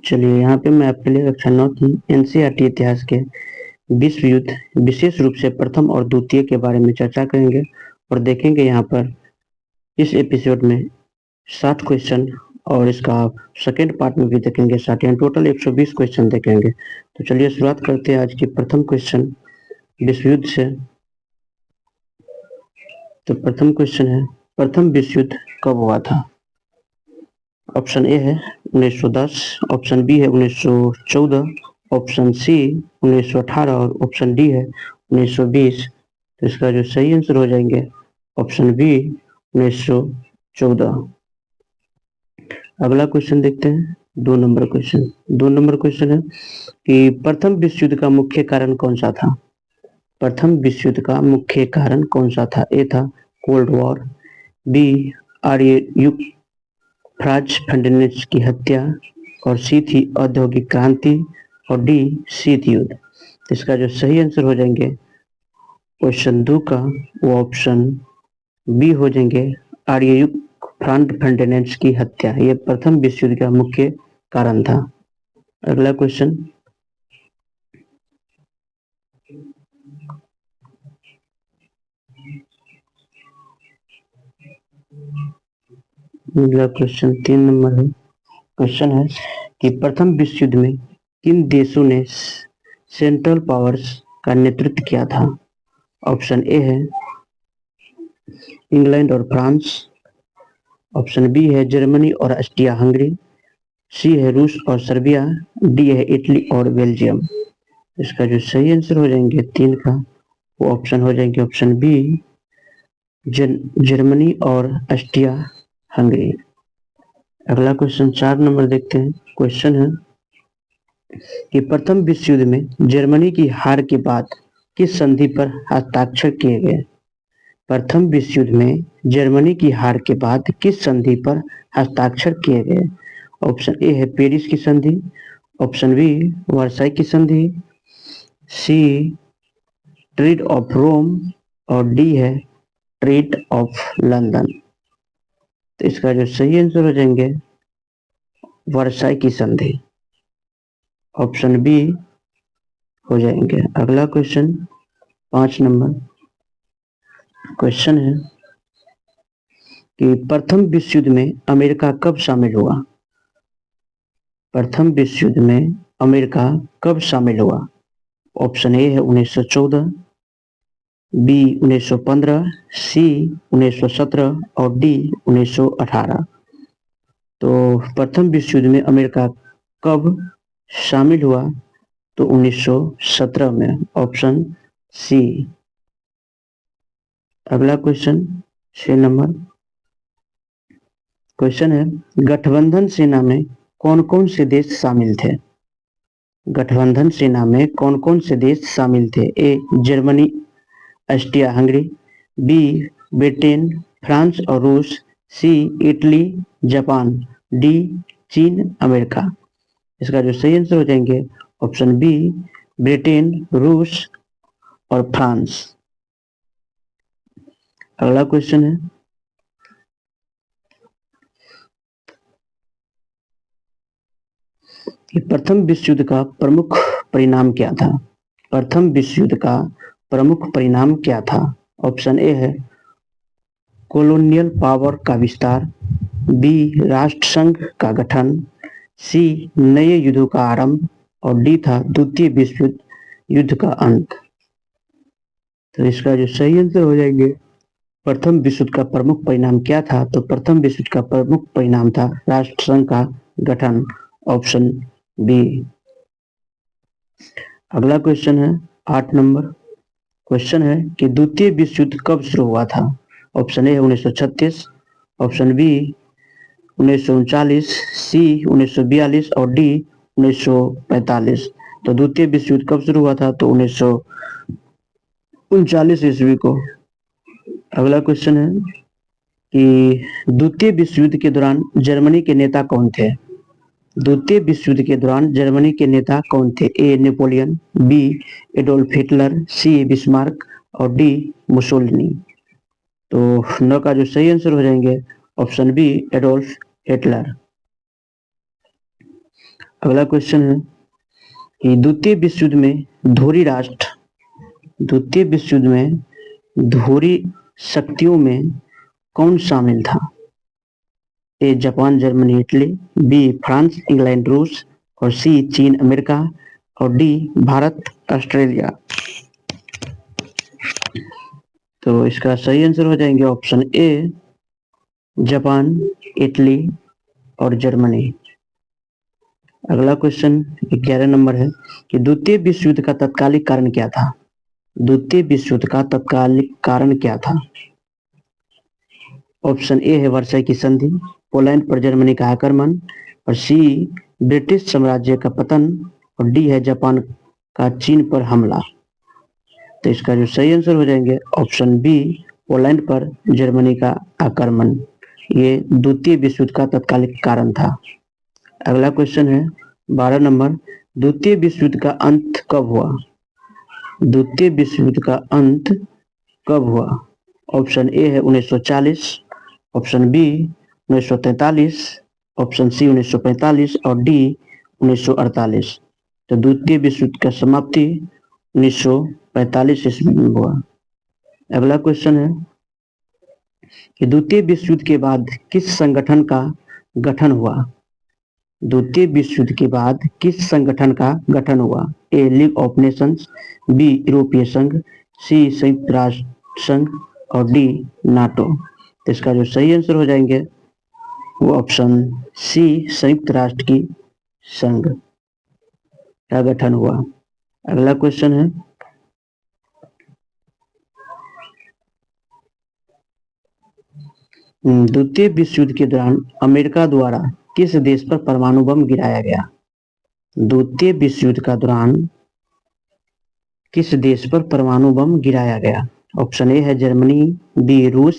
चलिए यहाँ पे मैं आपके लिए कक्षा 9 की एनसीईआरटी इतिहास के विश्व युद्ध विशेष रूप से प्रथम और द्वितीय के बारे में चर्चा करेंगे और देखेंगे यहाँ पर इस एपिसोड में 60 क्वेश्चन और इसका सेकेंड पार्ट में भी देखेंगे 60, यानी टोटल 120 क्वेश्चन देखेंगे। तो चलिए शुरुआत करते हैं आज की प्रथम क्वेश्चन विश्व युद्ध से। तो प्रथम क्वेश्चन है, प्रथम विश्व युद्ध कब हुआ था? ऑप्शन ए है 1910, ऑप्शन बी है 1914, ऑप्शन सी 1918 और ऑप्शन डी है 1920। तो इसका जो सही आंसर हो जाएंगे ऑप्शन बी 1914। अगला क्वेश्चन देखते हैं, 2 नंबर क्वेश्चन। 2 नंबर क्वेश्चन है कि प्रथम विश्व युद्ध का मुख्य कारण कौन सा था? प्रथम विश्व युद्ध का मुख्य कारण कौन सा था? ए था कोल्ड वॉर, बी आर्य युग फ्रांज फर्डिनेंड की हत्या, और सी थी औद्योगिक क्रांति, और डी शीत युद्ध। इसका जो सही आंसर हो जाएंगे क्वेश्चन 2 का वो ऑप्शन बी हो जाएंगे आर्य युग फ्रांज फर्डिनेंड की हत्या। ये प्रथम विश्व युद्ध का मुख्य कारण था। अगला क्वेश्चन, अगला क्वेश्चन 3 नंबर है। क्वेश्चन है कि प्रथम विश्व युद्ध में किन देशों ने सेंट्रल पावर्स का नेतृत्व किया था? ऑप्शन ए है इंग्लैंड और फ्रांस, ऑप्शन बी है जर्मनी और ऑस्ट्रिया हंगरी, सी है रूस और सर्बिया, डी है इटली और बेल्जियम। इसका जो सही आंसर हो जाएंगे 3 का वो ऑप्शन हो जाएंगे ऑप्शन बी जर्मनी और ऑस्ट्रिया हंगरी। अगला क्वेश्चन 4 नंबर देखते हैं। क्वेश्चन है कि प्रथम विश्व युद्ध में जर्मनी की हार के बाद किस संधि पर हस्ताक्षर किए गए? प्रथम विश्व युद्ध में जर्मनी की हार के बाद किस संधि पर हस्ताक्षर किए गए? ऑप्शन ए है पेरिस की संधि, ऑप्शन बी वर्साई की संधि, सी ट्रीट ऑफ रोम, और डी है ट्रीट ऑफ लंदन। तो इसका जो सही आंसर हो जाएंगे वर्साई की संधि, ऑप्शन बी हो जाएंगे। अगला क्वेश्चन 5 नंबर क्वेश्चन है कि प्रथम विश्व युद्ध में अमेरिका कब शामिल हुआ? प्रथम विश्व युद्ध में अमेरिका कब शामिल हुआ? ऑप्शन ए है 1914, बी 1915, सी 1917 और डी 1918। तो प्रथम विश्व युद्ध में अमेरिका कब शामिल हुआ? तो 1917 में, ऑप्शन सी। अगला क्वेश्चन 6 नंबर क्वेश्चन है, गठबंधन सेना में कौन कौन से देश शामिल थे? गठबंधन सेना में कौन कौन से देश शामिल थे? A Germany Austria Hungary, B Britain France और रूस, सी इटली जापान, डी चीन अमेरिका। इसका जो सही आंसर हो जाएंगे ऑप्शन बी ब्रिटेन रूस और फ्रांस। अगला क्वेश्चन है कि प्रथम विश्व युद्ध का प्रमुख परिणाम क्या था? प्रथम विश्व युद्ध का प्रमुख परिणाम क्या था? ऑप्शन ए है कॉलोनियल पावर का विस्तार, बी राष्ट्रसंघ का गठन, सी नए युद्धों का आरंभ, और डी था द्वितीय विश्व युद्ध का अंत। तो इसका जो सही आंसर हो जाएंगे प्रथम विश्व युद्ध का प्रमुख परिणाम क्या था? तो प्रथम विश्व युद्ध का प्रमुख परिणाम था राष्ट्रसंघ का गठन, ऑप्शन बी। अगला क्वेश्चन है 8 नंबर क्वेश्चन है कि द्वितीय विश्व युद्ध कब शुरू हुआ था? ऑप्शन ए 1936, ऑप्शन बी 1939, सी 1942 और डी 1945। तो द्वितीय विश्व युद्ध कब शुरू हुआ था? तो 1939 ईस्वी को। अगला क्वेश्चन है कि द्वितीय विश्व युद्ध के दौरान जर्मनी के नेता कौन थे? द्वितीय विश्व युद्ध के दौरान जर्मनी के नेता कौन थे? ए नेपोलियन, बी एडोल्फ हिटलर, सी बिस्मार्क और डी मुसोलिनी। तो 9 का जो सही आंसर हो जाएंगे ऑप्शन बी एडोल्फ हिटलर। अगला क्वेश्चन है कि द्वितीय विश्व युद्ध में धुरी शक्तियों में कौन शामिल था? A Japan, Germany, Italy, B France, England, रूस, और सी चीन, अमेरिका, और डी भारत, ऑस्ट्रेलिया। तो इसका सही आंसर हो जाएंगे ऑप्शन ए जापान, इटली और जर्मनी। अगला क्वेश्चन 11 नंबर है कि द्वितीय विश्व युद्ध का तत्कालिक कारण क्या था? द्वितीय विश्व युद्ध का तत्कालिक कारण क्या था? ऑप्शन ए है वर्साई की संधि, पोलैंड पर जर्मनी का आक्रमण, और सी ब्रिटिश साम्राज्य का पतन, और डी है जापान का चीन पर हमला। तो इसका जो सही आंसर हो जाएंगे ऑप्शन बी पोलैंड पर जर्मनी का आक्रमण। ये द्वितीय विश्व युद्ध का तत्कालिक कारण था। अगला क्वेश्चन है 12 नंबर, द्वितीय विश्व युद्ध का अंत कब हुआ? द्वितीय विश्व युद्ध का अंत कब हुआ? ऑप्शन ए है 1940, ऑप्शन बी 1943, ऑप्शन सी 1945 और डी 1948। तो द्वितीय विश्व युद्ध का समाप्ति 1945 ईस्वी में हुआ। अगला क्वेश्चन है कि द्वितीय विश्व युद्ध के बाद किस संगठन का गठन हुआ? द्वितीय विश्व युद्ध के बाद किस संगठन का गठन हुआ? ए लीग ऑफ नेशंस, बी यूरोपीय संघ, सी संयुक्त राष्ट्र संघ और डी नाटो। तो इसका जो सही आंसर हो जाएंगे वो ऑप्शन सी संयुक्त राष्ट्र की संघ का गठन हुआ। अगला क्वेश्चन है द्वितीय विश्व युद्ध के दौरान अमेरिका द्वारा किस देश पर परमाणु बम गिराया गया? द्वितीय विश्व युद्ध का दौरान किस देश पर परमाणु बम गिराया गया? ऑप्शन ए है जर्मनी, बी रूस,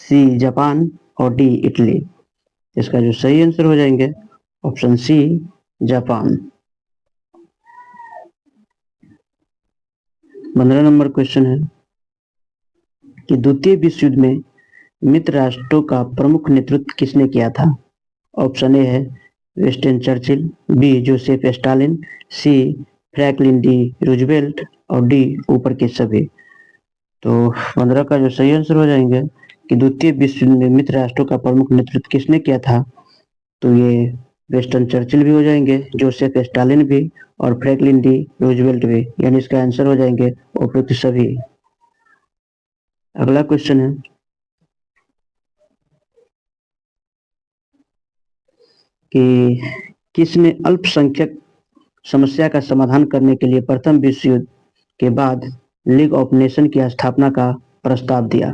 सी जापान और डी इटली। इसका जो सही आंसर हो जाएंगे option C Japan. 15 number question है कि द्वितीय विश्व युद्ध में मित्र राष्ट्रों का प्रमुख नेतृत्व किसने किया था? ऑप्शन ए है Winston Churchill, B Joseph Stalin, C Franklin D Roosevelt और डी ऊपर के सभी। तो 15 का जो सही आंसर हो जाएंगे कि द्वितीय विश्व युद्ध में मित्र राष्ट्रों का प्रमुख नेतृत्व किसने किया था? तो ये विंस्टन चर्चिल भी हो जाएंगे, जोसेफ स्टालिन भी और फ्रैंकलिन डी रूजवेल्ट भी, यानी इसका आंसर हो जाएंगे उपयुक्त सभी। अगला क्वेश्चन है कि किसने अल्पसंख्यक समस्या का समाधान करने के लिए प्रथम विश्व युद्ध के बाद लीग ऑफ नेशन की स्थापना का प्रस्ताव दिया?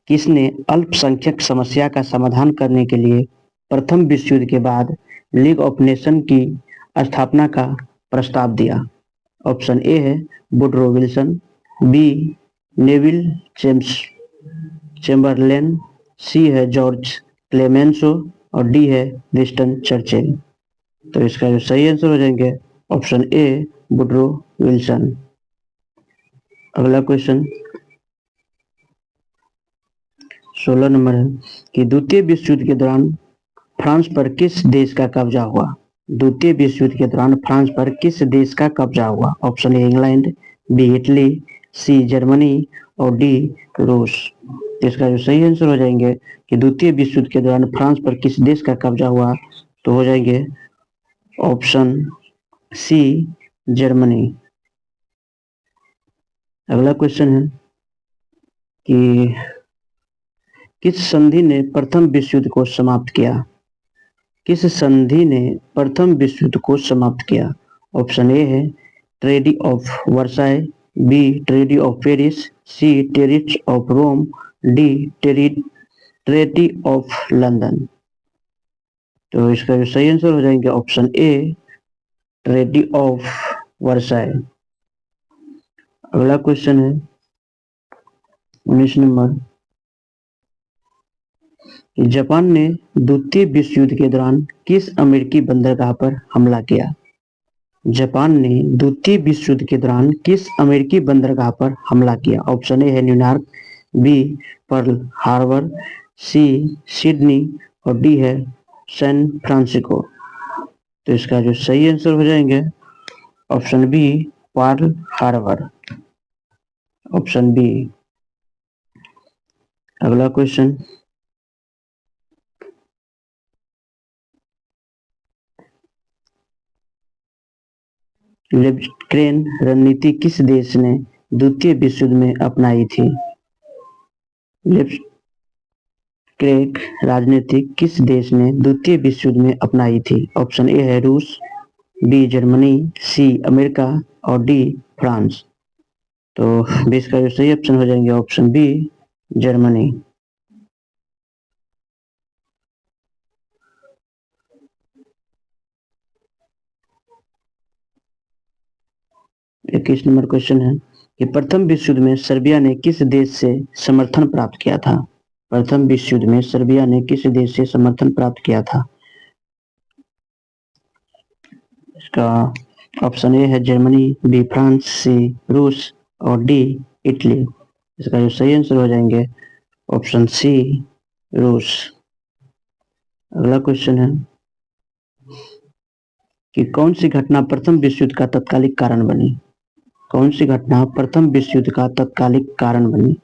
किसने अल्पसंख्यक समस्या का समाधान करने के लिए प्रथम विश्व युद्ध के बाद लीग ऑफ नेशन की स्थापना का प्रस्ताव दिया? ऑप्शन ए है Woodrow Wilson, B Neville Chamberlain, C है जॉर्ज क्लेमेंसो और डी है विंस्टन चर्चिल। तो इसका जो सही आंसर हो जाएंगे ऑप्शन ए वुडरो विल्सन। अगला क्वेश्चन 16 नंबर है कि द्वितीय विश्व युद्ध के दौरान फ्रांस पर किस देश का कब्जा हुआ? द्वितीय विश्व युद्ध के दौरान फ्रांस पर किस देश का कब्जा हुआ? Option A England, B Italy, C Germany और डी रूस। इसका जो सही आंसर हो जाएंगे कि द्वितीय विश्व युद्ध के दौरान फ्रांस पर किस देश का कब्जा हुआ? तो हो जाएंगे ऑप्शन सी जर्मनी। अगला क्वेश्चन है कि किस संधि ने प्रथम विश्व युद्ध को समाप्त किया? किस संधि ने प्रथम विश्व युद्ध को समाप्त किया? ऑप्शन ए है treaty of Versailles, B treaty of Paris, C treaty of Rome, D treaty of London. तो इसका जो सही आंसर हो जाएंगे option A treaty of Versailles. अगला क्वेश्चन है 19 नंबर, जापान ने द्वितीय विश्व युद्ध के दौरान किस अमेरिकी बंदरगाह पर हमला किया? जापान ने द्वितीय विश्व युद्ध के दौरान किस अमेरिकी बंदरगाह पर हमला किया? ऑप्शन ए है New York, B Pearl Harbor, C Sydney और डी है सैन फ्रांसिस्को। तो इसका जो सही आंसर हो जाएंगे option B Pearl Harbor, option B. अगला क्वेश्चन, लिबक्रेन रणनीति किस देश ने द्वितीय विश्व युद्ध में अपनाई थी? लिबक्रेन राजनीति किस देश ने द्वितीय विश्व युद्ध में अपनाई थी? ऑप्शन ए है रूस, बी जर्मनी, सी अमेरिका और डी फ्रांस। तो 20 का जो सही ऑप्शन हो जाएंगे option B Germany. 21 number question है कि प्रथम विश्व युद्ध में सर्बिया ने किस देश से समर्थन प्राप्त किया था? प्रथम विश्व युद्ध में सर्बिया ने किस देश से समर्थन प्राप्त किया था? इसका ऑप्शन ए है जर्मनी, बी फ्रांस, सी रूस और डी इटली। इसका जो सही आंसर हो जाएंगे ऑप्शन सी रूस। अगला क्वेश्चन है कि कौन सी घटना प्रथम विश्व युद्ध का तत्कालिक कारण बनी? कौन सी घटना प्रथम विश्व युद्ध का तत्कालिक कारण बनी?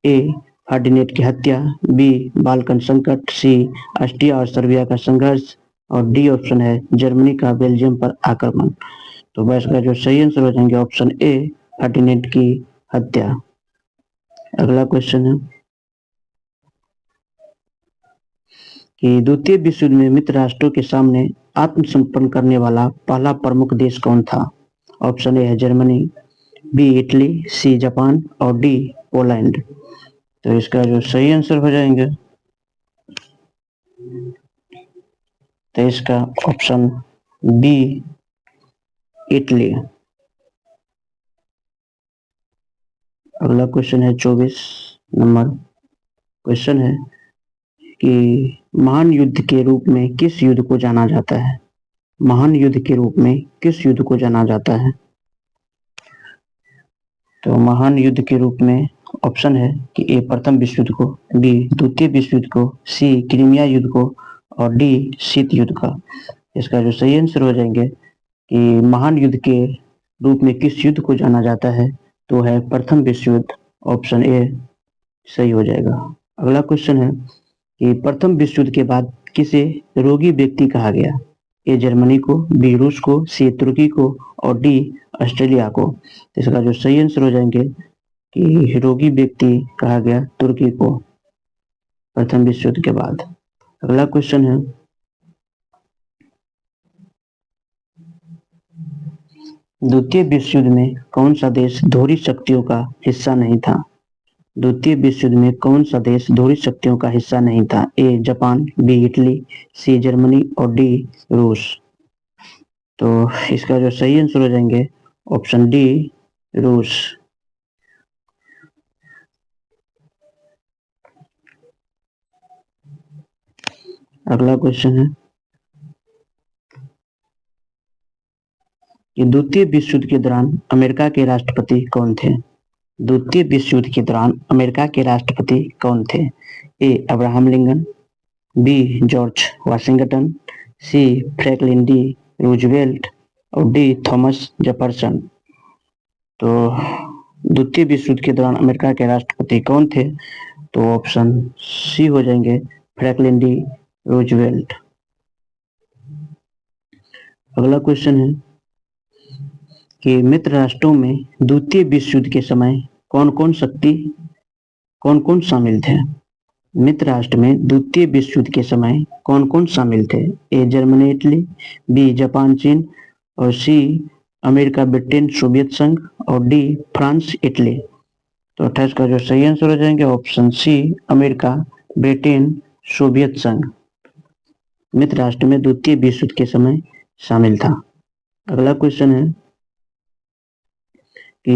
ए फर्डिनेंड की हत्या, बी बाल्कन संकट, सी ऑस्ट्रिया और सर्बिया का संघर्ष और डी ऑप्शन है जर्मनी का बेल्जियम पर आक्रमण। तो बस का जो सही आंसर हो जाएंगे ऑप्शन ए फर्डिनेंड की हत्या। अगला क्वेश्चन है कि द्वितीय विश्व युद्ध में मित्र राष्ट्रों के सामने आत्मसमर्पण करने वाला पहला प्रमुख देश कौन था? ऑप्शन ए है Germany, B Italy, C Japan और डी पोलैंड। तो इसका जो सही आंसर हो जाएंगे तो इसका ऑप्शन बी इटली। अगला क्वेश्चन है 24 नंबर क्वेश्चन है कि महान युद्ध के रूप में किस युद्ध को जाना जाता है? महान युद्ध के रूप में किस युद्ध को जाना जाता है? तो महान युद्ध के रूप में ऑप्शन है कि ए प्रथम विश्व युद्ध को, बी द्वितीय विश्व युद्ध को, सी क्रीमिया युद्ध को और डी शीत युद्ध का। इसका जो सही आंसर हो जाएंगे कि महान युद्ध के रूप में किस युद्ध को जाना जाता है तो है प्रथम विश्व युद्ध, ऑप्शन ए सही हो जाएगा। अगला क्वेश्चन है कि प्रथम विश्व युद्ध के बाद किसे रोगी व्यक्ति कहा गया? ए जर्मनी को, बी रूस को, सी तुर्की को और डी ऑस्ट्रेलिया को। इसका जो सही आंसर हो जाएंगे कि रोगी व्यक्ति कहा गया तुर्की को प्रथम विश्व युद्ध के बाद। अगला क्वेश्चन है द्वितीय विश्व युद्ध में कौन सा देश दोहरी शक्तियों का हिस्सा नहीं था? द्वितीय विश्व युद्ध में कौन सा देश दोहरी शक्तियों का हिस्सा नहीं था? A Japan, B Italy, C Germany और डी रूस। तो इसका जो सही आंसर हो जाएंगे ऑप्शन डी रूस। अगला क्वेश्चन है कि द्वितीय विश्व युद्ध के दौरान अमेरिका के राष्ट्रपति कौन थे? द्वितीय विश्व युद्ध के दौरान अमेरिका के राष्ट्रपति कौन थे? A Abraham Lincoln, B George Washington, C Franklin D Roosevelt और डी थॉमस जेफरसन। तो द्वितीय विश्व युद्ध के दौरान अमेरिका के राष्ट्रपति कौन थे? तो ऑप्शन सी हो जाएंगे फ्रैंकलिन डी रूजवेल्ट। अगला क्वेश्चन है कि मित्र राष्ट्रों में द्वितीय विश्व युद्ध के समय कौन कौन शामिल थे? मित्र राष्ट्र में द्वितीय विश्व युद्ध के समय कौन कौन शामिल थे? A Germany Italy, B Japan चीन और सी अमेरिका ब्रिटेन सोवियत संघ और डी फ्रांस इटली। तो 28 का जो सही आंसर हो जाएंगे option C America Britain Soviet संघ मित्र राष्ट्र में द्वितीय विश्व युद्ध के समय शामिल था। अगला क्वेश्चन है कि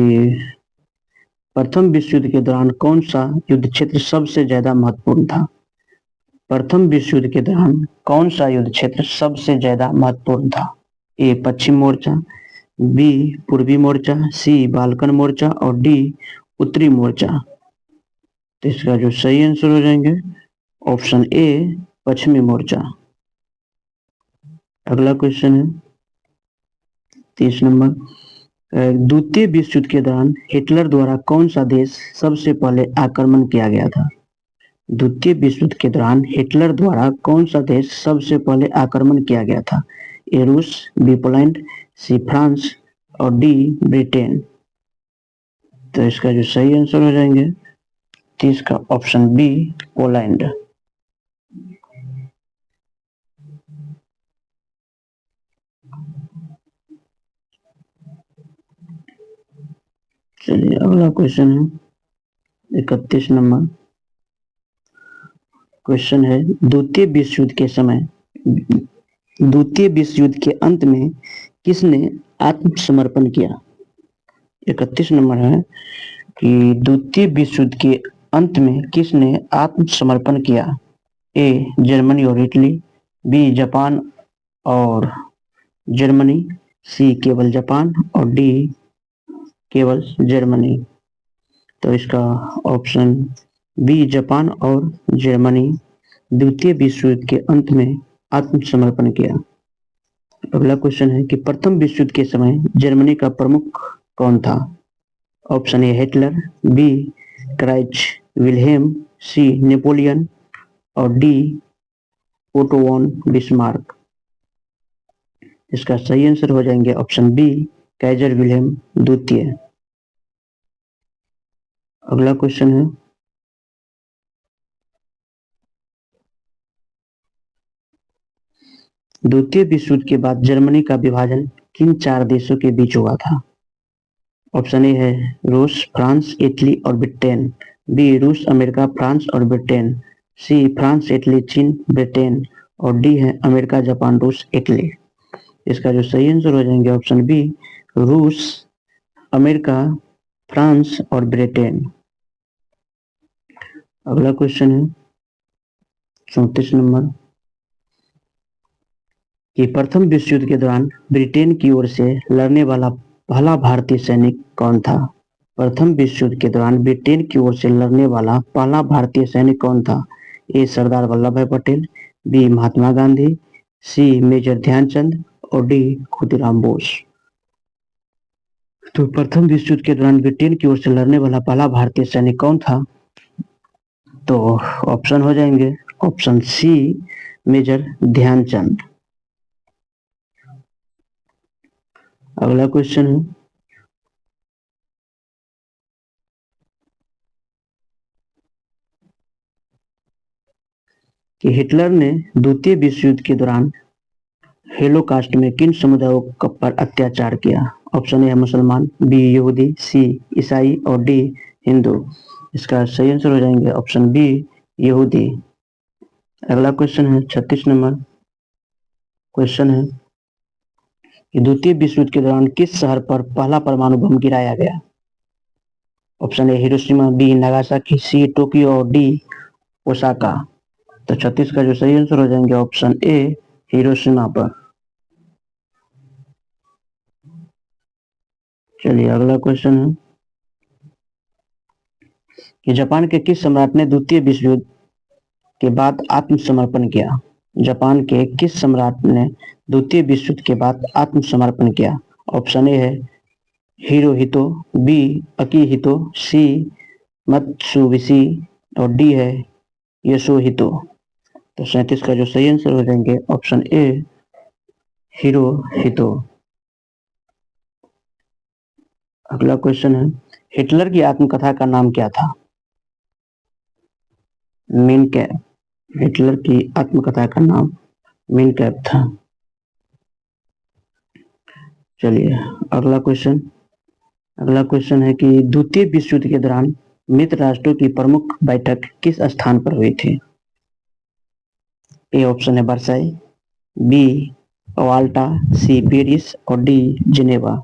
प्रथम विश्व युद्ध के दौरान कौन सा युद्ध क्षेत्र सबसे ज्यादा महत्वपूर्ण था? प्रथम विश्व युद्ध के दौरान कौन सा युद्ध क्षेत्र सबसे ज्यादा महत्वपूर्ण था? ए पश्चिम मोर्चा, बी पूर्वी मोर्चा, सी बाल्कन मोर्चा और डी उत्तरी मोर्चा। तो इसका जो सही आंसर हो जाएंगे ऑप्शन ए पश्चिमी मोर्चा। अगला क्वेश्चन है 30 नंबर, द्वितीय विश्व युद्ध के दौरान हिटलर द्वारा कौन सा देश सबसे पहले आक्रमण किया गया था? द्वितीय विश्व युद्ध के दौरान हिटलर द्वारा कौन सा देश सबसे पहले आक्रमण किया गया था? ए रूस, बी पोलैंड, सी फ्रांस और डी ब्रिटेन। तो इसका जो सही आंसर हो जाएंगे 30 का ऑप्शन बी पोलैंड। चलिए अगला क्वेश्चन है 31 नंबर। क्वेश्चन है द्वितीय विश्व युद्ध के समय, द्वितीय विश्व युद्ध के अंत में किसने आत्मसमर्पण किया? 31 नंबर है कि द्वितीय विश्व युद्ध के अंत में किसने आत्मसमर्पण किया? ए जर्मनी और इटली, बी जापान और जर्मनी, सी केवल जापान और डी केवल जर्मनी। तो इसका ऑप्शन बी जापान और जर्मनी द्वितीय विश्व युद्ध के अंत में आत्मसमर्पण किया। अगला क्वेश्चन है कि प्रथम विश्व युद्ध के समय जर्मनी का प्रमुख कौन था? ऑप्शन ए हिटलर, बी क्राइच विल्हेम, सी नेपोलियन और डी ओटो वॉन बिस्मार्क। इसका सही आंसर हो जाएंगे ऑप्शन बी काइजर विल्हेम द्वितीय। अगला क्वेश्चन है द्वितीय विश्व युद्ध के बाद जर्मनी का विभाजन किन 4 देशों के बीच हुआ था? ऑप्शन ए है रूस, फ्रांस, इटली और ब्रिटेन, बी रूस, अमेरिका, फ्रांस और ब्रिटेन, सी फ्रांस, इटली, चीन, ब्रिटेन और डी है अमेरिका, जापान, रूस, इटली। इसका जो सही आंसर हो जाएंगे ऑप्शन बी रूस, अमेरिका, फ्रांस और ब्रिटेन। अगला क्वेश्चन है 34 नंबर कि प्रथम विश्व युद्ध के दौरान ब्रिटेन की ओर से लड़ने वाला पहला भारतीय सैनिक कौन था? प्रथम विश्व युद्ध के दौरान ब्रिटेन की ओर से लड़ने वाला पहला भारतीय सैनिक कौन था? ए सरदार वल्लभ भाई पटेल, बी महात्मा गांधी, सी मेजर ध्यानचंद और डी खुदीराम बोस। तो प्रथम विश्व युद्ध के दौरान ब्रिटेन की ओर से लड़ने वाला पहला भारतीय सैनिक कौन था? तो ऑप्शन हो जाएंगे ऑप्शन सी मेजर ध्यानचंद। अगला क्वेश्चन है कि हिटलर ने द्वितीय विश्व युद्ध के दौरान होलोकॉस्ट में किन समुदायों पर अत्याचार किया? ऑप्शन ए है मुसलमान, बी यहूदी, सी ईसाई और डी हिंदू। इसका सही आंसर हो जाएंगे ऑप्शन बी यहूदी। अगला क्वेश्चन है 36 नंबर। क्वेश्चन है कि द्वितीय विश्व युद्ध के दौरान किस शहर पर पहला परमाणु बम गिराया गया? Option A Hiroshima, B Nagasaki, C Tokyo और डी ओसाका। तो 36 का जो सही आंसर हो जाएंगे ऑप्शन ए हिरोशिमा पर। चलिए अगला क्वेश्चन है कि जापान के किस सम्राट ने द्वितीय विश्व युद्ध के बाद आत्मसमर्पण किया? जापान के किस सम्राट ने द्वितीय विश्व युद्ध के बाद आत्मसमर्पण किया? ऑप्शन ए है हिरोहितो, बी अकिहितो, सी मत्सुबिशी और डी है योशिहितो। तो 37 का जो सही आंसर हो जाएंगे ऑप्शन ए हिरोहितो। अगला क्वेश्चन है हिटलर की आत्मकथा का नाम क्या था? Main cap. हिटलर की आत्मकथा का नाम मेन कैप था। चलिए अगला क्वेश्चन है कि द्वितीय विश्व युद्ध के दौरान मित्र राष्ट्रों की प्रमुख बैठक किस स्थान पर हुई थी? ए ऑप्शन है Versailles, B Yalta, C Paris और डी जिनेवा।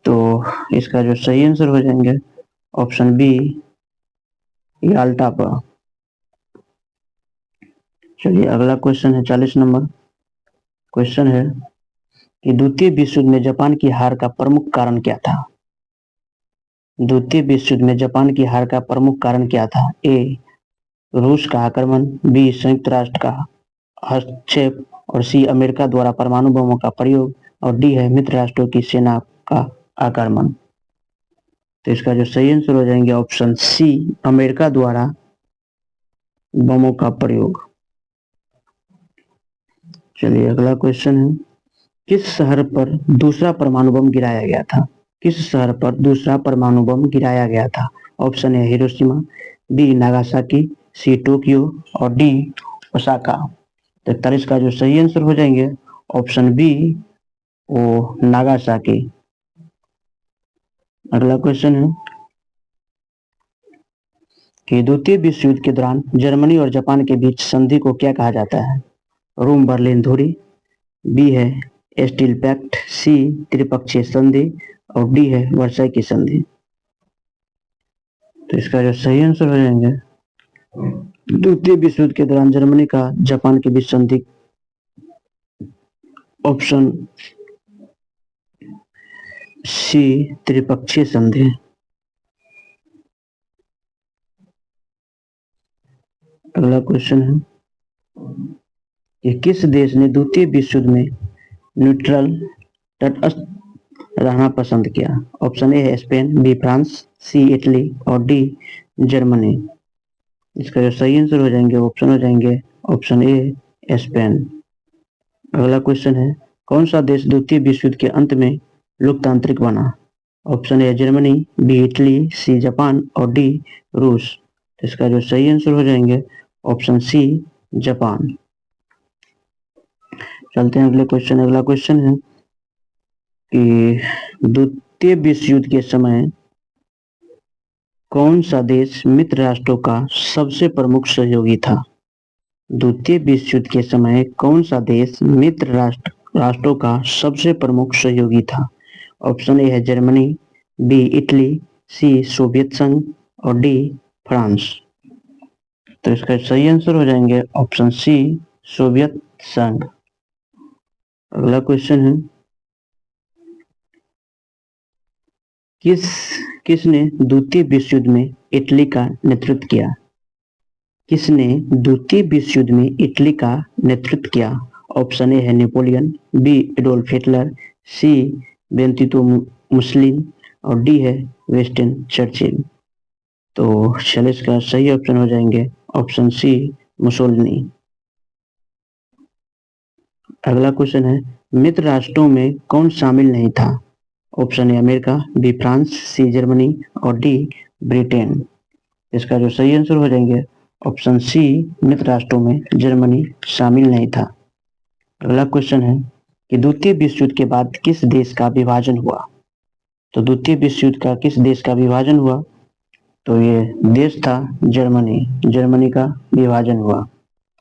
तो इसका जो सही आंसर हो जाएंगे ऑप्शन बी याल्टा पर। चलिए अगला क्वेश्चन है 40 नंबर। क्वेश्चन है कि द्वितीय विश्व युद्ध में जापान की हार का प्रमुख कारण क्या था? द्वितीय विश्व युद्ध में जापान की हार का प्रमुख कारण क्या था? ए रूस का आक्रमण, बी संयुक्त राष्ट्र का हस्तक्षेप और सी अमेरिका द्वारा परमाणु बमों का प्रयोग और डी है मित्र राष्ट्रों की सेना का आक्रमण। तो इसका जो सही आंसर हो जाएंगे ऑप्शन सी अमेरिका द्वारा बमों का प्रयोग। चलिए अगला क्वेश्चन है, किस शहर पर दूसरा परमाणु बम गिराया गया था? किस शहर पर दूसरा परमाणु बम गिराया गया था? Option A Hiroshima, B Nagasaki, C Tokyo और डी ओसाका। तो 43 का जो सही आंसर हो जाएंगे ऑप्शन बी वो नागासाकी। अगला क्वेश्चन है कि द्वितीय विश्व युद्ध के दौरान जर्मनी और जापान के बीच संधि को क्या कहा जाता है? रोम बर्लिन धुरी, बी है स्टील पैक्ट, सी त्रिपक्षीय संधि और डी है वर्साई की संधि। तो इसका जो सही आंसर हो जाएंगे द्वितीय विश्व युद्ध के दौरान जर्मनी का जापान के बीच संधि, ऑप्शन सी त्रिपक्षीय संधि। अगला क्वेश्चन है कि किस देश ने द्वितीय विश्व युद्ध में न्यूट्रल तटस्थ रहना पसंद किया? ऑप्शन ए है स्पेन, बी फ्रांस, सी इटली और डी जर्मनी। इसका जो सही आंसर हो जाएंगे ऑप्शन हो जाएंगे ऑप्शन ए स्पेन। अगला क्वेश्चन है, कौन सा देश द्वितीय विश्व युद्ध के अंत में लोकतांत्रिक बना? Option A Germany, B Italy, C Japan और डी रूस। तो इसका जो सही आंसर हो जाएंगे ऑप्शन सी जापान। चलते हैं अगले क्वेश्चन। अगला क्वेश्चन है कि द्वितीय विश्व युद्ध के समय कौन सा देश मित्र राष्ट्रों का सबसे प्रमुख सहयोगी था? द्वितीय विश्व युद्ध के समय कौन सा देश मित्र राष्ट्रों का सबसे प्रमुख सहयोगी था? ऑप्शन ए है जर्मनी, बी इटली, सी सोवियत संघ और डी फ्रांस। तो इसका सही आंसर हो जाएंगे ऑप्शन सी सोवियत संघ। अगला क्वेश्चन है, किसने द्वितीय विश्व युद्ध में इटली का नेतृत्व किया? किसने द्वितीय विश्व युद्ध में इटली का नेतृत्व किया? ऑप्शन ए है Napoleon, B Adolf Hitler, C Benito Mussolini और डी है विंस्टन चर्चिल। तो चलिए इसका सही ऑप्शन हो जाएंगे ऑप्शन सी मुसोलिनी। अगला क्वेश्चन है, मित्र राष्ट्रों में कौन शामिल नहीं था? Option A America, B France, C Germany और डी ब्रिटेन। इसका जो सही आंसर हो जाएंगे ऑप्शन सी मित्र राष्ट्रों में जर्मनी शामिल नहीं था। अगला क्वेश्चन है कि द्वितीय विश्व युद्ध के बाद किस देश का विभाजन हुआ? तो द्वितीय विश्व युद्ध का किस देश का विभाजन हुआ? तो ये देश था जर्मनी, जर्मनी का विभाजन हुआ।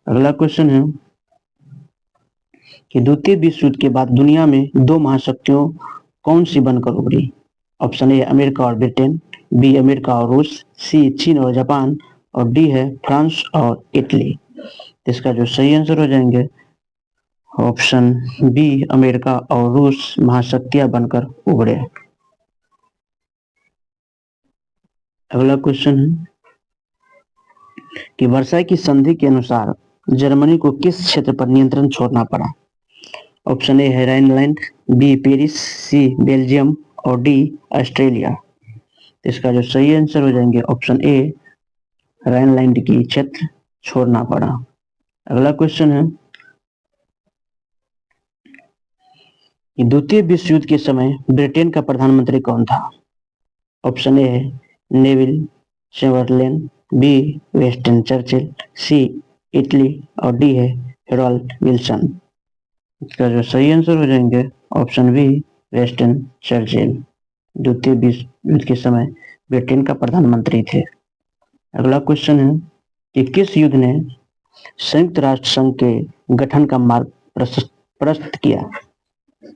अगला क्वेश्चन है कि द्वितीय विश्व युद्ध के बाद दुनिया में दो महाशक्तियों कौन सी बनकर उभरी? ऑप्शन ए अमेरिका और ब्रिटेन, बी अमेरिका और रूस, सी चीन और जापान और डी है फ्रांस और इटली। इसका जो सही आंसर हो जाएंगे ऑप्शन बी अमेरिका और रूस महाशक्तियां बनकर उभरे। अगला क्वेश्चन है कि वर्साई की संधि के अनुसार जर्मनी को किस क्षेत्र पर नियंत्रण छोड़ना पड़ा? ऑप्शन ए है राइनलैंड, बी पेरिस, सी बेल्जियम और डी ऑस्ट्रेलिया। इसका जो सही आंसर हो जाएंगे ऑप्शन ए राइनलैंड की क्षेत्र छोड़ना पड़ा। अगला क्वेश्चन है कि द्वितीय विश्व युद्ध के समय ब्रिटेन का प्रधानमंत्री कौन था? ऑप्शन ए है Neville Chamberlain, B Winston Churchill, C Italy और डी है हेरोल्ड विल्सन। इसका जो सही आंसर हो जाएंगे ऑप्शन बी विंस्टन चर्चिल द्वितीय विश्व युद्ध के समय ब्रिटेन का प्रधानमंत्री थे। अगला क्वेश्चन है कि किस युद्ध ने संयुक्त राष्ट्र संघ के गठन का मार्ग प्रशस्त किया?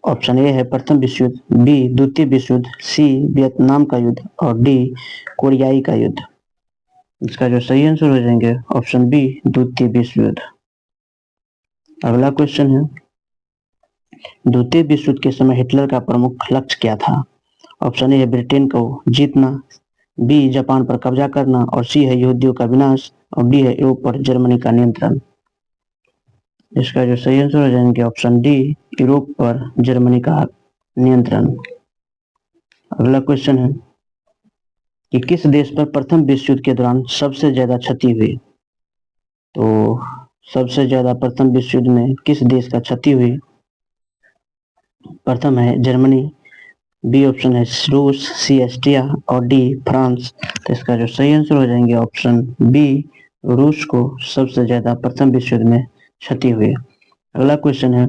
ऑप्शन ए है प्रथम विश्व युद्ध, बी द्वितीय विश्व युद्ध, सी वियतनाम का युद्ध और डी कोरियाई का युद्ध। इसका जो सही आंसर हो जाएंगे ऑप्शन बी द्वितीय विश्व युद्ध। अगला क्वेश्चन है द्वितीय विश्व युद्ध के समय हिटलर का प्रमुख लक्ष्य क्या था? ऑप्शन ए है ब्रिटेन को जीतना, बी जापान पर कब्जा करना और सी है यहूदियों का विनाश और डी है यूरोप पर जर्मनी का नियंत्रण। इसका जो सही आंसर हो जाएंगे ऑप्शन डी, यूरोप पर जर्मनी का नियंत्रण। अगला क्वेश्चन है कि किस देश पर प्रथम विश्व युद्ध के दौरान सबसे ज्यादा क्षति हुई। तो सबसे ज्यादा प्रथम विश्व युद्ध में किस देश का क्षति हुई। प्रथम है जर्मनी, बी ऑप्शन है रूस, सी ऑस्ट्रिया और डी फ्रांस। तो इसका जो सही आंसर हो जाएंगे ऑप्शन बी, रूस को सबसे ज्यादा प्रथम विश्व युद्ध में क्षति हुई। अगला क्वेश्चन है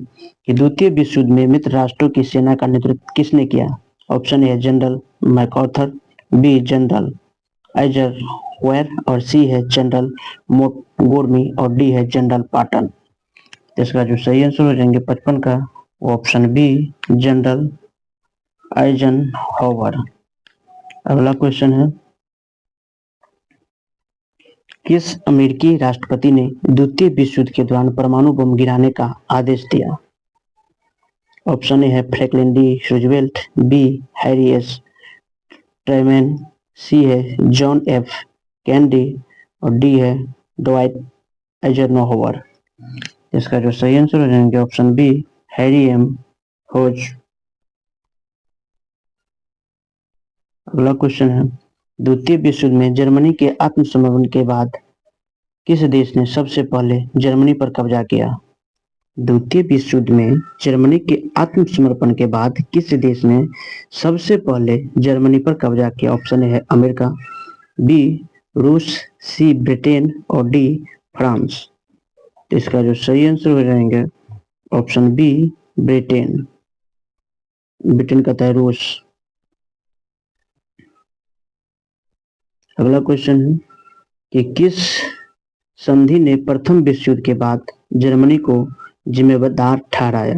कि द्वितीय विश्व युद्ध में मित्र राष्ट्रों की सेना का नेतृत्व किसने किया। ऑप्शन ए है जनरल मैकआर्थर, बी जनरल आइजनहोवर और सी है जनरल मोंटगोमरी और डी है जनरल पैटन। इसका जो सही आंसर हो जाएंगे 55 का ऑप्शन बी, जनरल आइजनहोवर। अगला क्वेश्चन है किस अमेरिकी राष्ट्रपति ने द्वितीय विश्व युद्ध के दौरान परमाणु बम गिराने का आदेश दिया। ऑप्शन ए है Franklin D Roosevelt, B Harry S Truman, C है जॉन एफ कैनेडी और डी है ड्वाइट आइजनहोवर। इसका जो सही आंसर हो जाएंगे ऑप्शन बी, हैरी एम होज। अगला क्वेश्चन है द्वितीय विश्व युद्ध में जर्मनी के आत्मसमर्पण के बाद किस देश ने सबसे पहले जर्मनी पर कब्जा किया। द्वितीय विश्व युद्ध में जर्मनी के आत्मसमर्पण के बाद किस देश ने सबसे पहले जर्मनी पर कब्जा किया। ऑप्शन ए है अमेरिका, बी रूस, सी ब्रिटेन और डी फ्रांस। तो इसका जो सही आंसर हो जाएंगे ऑप्शन बी, ब्रिटेन। ब्रिटेन कहता है रूस। अगला क्वेश्चन है कि किस संधि ने प्रथम विश्व युद्ध के बाद जर्मनी को जिम्मेदार ठहराया।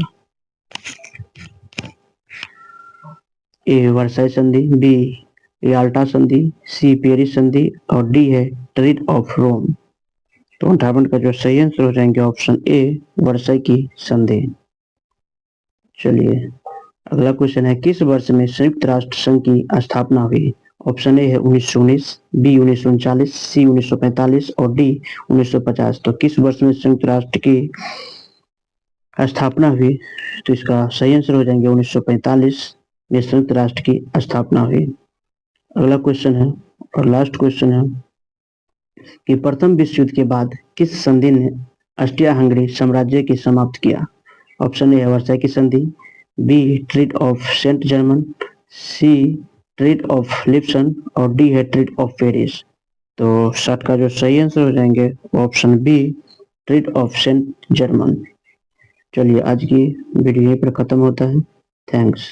ए वर्साई संधि, बी याल्टा संधि, सी पेरिस संधि और डी है ट्रीटी ऑफ रोम। तो 58 का जो सही आंसर हो जाएंगे ऑप्शन ए, वर्साई की संधि। चलिए अगला क्वेश्चन है किस वर्ष में संयुक्त राष्ट्र संघ की स्थापना हुई। ऑप्शन ए है 1919, बी 1939, सी 1945 और डी 1950। तो किस वर्ष में संयुक्त राष्ट्र की स्थापना हुई। तो इसका सही आंसर हो जाएंगे 1945 में संयुक्त राष्ट्र की स्थापना हुई। अगला क्वेश्चन है और लास्ट क्वेश्चन है कि प्रथम विश्व युद्ध के बाद किस संधि ने ऑस्ट्रिया हंगरी साम्राज्य की समाप्त किया। ऑप्शन ए है वर्साई की संधि, B treaty of Saint Germain, C treaty of लिप्सन और डी है ट्रीटी ऑफ पेरिस। तो 60 का जो सही आंसर हो जाएंगे option B, treaty of Saint Germain. चलिए आज की वीडियो यहीं पर खत्म होता है। थैंक्स।